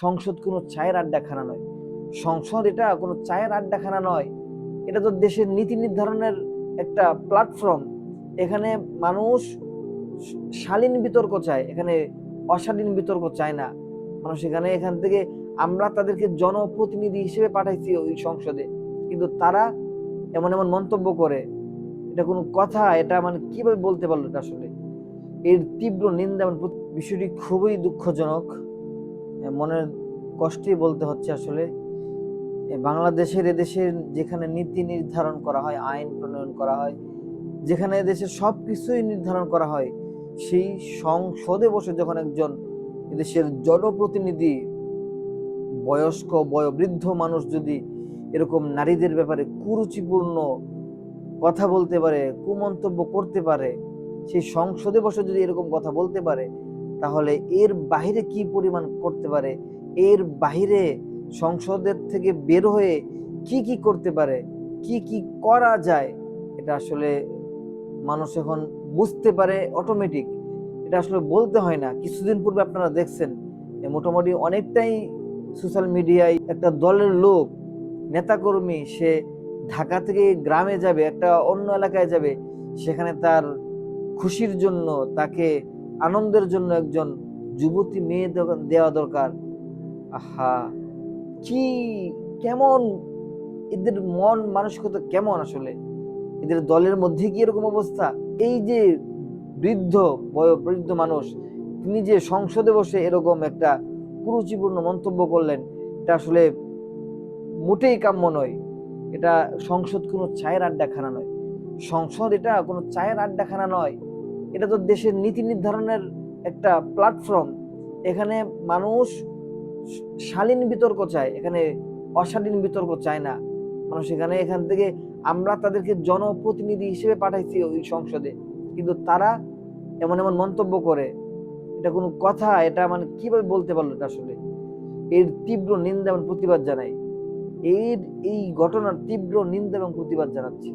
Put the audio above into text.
সংসদ কোনো চায়ের আড্ডাখানা নয়। সংসদ এটা কোনো চায়ের আড্ডাখানা নয়। এটা তো দেশের নীতি নির্ধারণের একটা প্ল্যাটফর্ম। এখানে মানুষ শালীন বিতর্ক চায়, এখানে অশালীন বিতর্ক চায় না মানুষ। এখান থেকে আমরা তাদেরকে জনপ্রতিনিধি হিসেবে পাঠাইছি ওই সংসদে, কিন্তু তারা এমন এমন মন্তব্য করে। এটা কোনো কথা? এটা মানে কিভাবে বলতে পারলো? এটা আসলে এর তীব্র নিন্দা। বিষয়টি খুবই দুঃখজনক, মনের কষ্টে বলতে হচ্ছে। আসলে বাংলাদেশের, এদেশের যেখানে নীতি নির্ধারণ করা হয়, আইন প্রণয়ন করা হয়, যেখানে এদেশের সবকিছুই নির্ধারণ করা হয়, সেই সংসদে বসে যখন একজন এদেশের জনপ্রতিনিধি, বয়স্ক বয়োবৃদ্ধ মানুষ যদি এরকম নারীদের ব্যাপারে কুরুচিপূর্ণ কথা বলতে পারে, কুমন্তব্য করতে পারে, সেই সংসদে বসে যদি এরকম কথা বলতে পারে, তাহলে এর বাহিরে কি পরিমাণ করতে পারে, এর বাহিরে সংসদের থেকে বের হয়ে কি কি করতে পারে, কি কি করা যায়, এটা আসলে মানুষ এখন বুঝতে পারে অটোমেটিক। এটা আসলে বলতে হয় না। কিছুদিন পূর্বে আপনারা দেখছেন, মোটামুটি অনেকটাই সোশ্যাল মিডিয়ায় একটা দলের লোক, নেতাকর্মী, সে ঢাকা থেকে গ্রামে যাবে, একটা অন্য এলাকায় যাবে, সেখানে তার খুশির জন্য, তাকে আনন্দের জন্য একজন যুবতী মেয়ে দেওয়া দরকার। আহা, কি, কেমন এদের মন মানসিকতা, কেমন আসলে এদের দলের মধ্যে কি এরকম অবস্থা? এই যে বৃদ্ধ মানুষ, তিনি যে সংসদে বসে এরকম একটা কুরুচিপূর্ণ মন্তব্য করলেন, এটা আসলে মোটেই কাম্য নয়। এটা সংসদ কোনো চায়ের আড্ডাখানা নয়। সংসদ এটা কোনো চায়ের আড্ডাখানা নয়। এটা তো দেশের নীতি নির্ধারণের একটা প্ল্যাটফর্ম। এখানে মানুষ শালীন বিতর্ক চায়, এখানে অশালীন বিতর্ক চায় না মানুষ। এখান থেকে আমরা তাদেরকে জনপ্রতিনিধি হিসেবে পাঠাইছি ওই সংসদে, কিন্তু তারা এমন এমন মন্তব্য করে। এটা কোনো কথা? এটা মানে কিভাবে বলতে পারলো? এটা আসলে এর তীব্র নিন্দা এবং প্রতিবাদ জানাই। এই ঘটনার তীব্র নিন্দা এবং প্রতিবাদ জানাচ্ছি।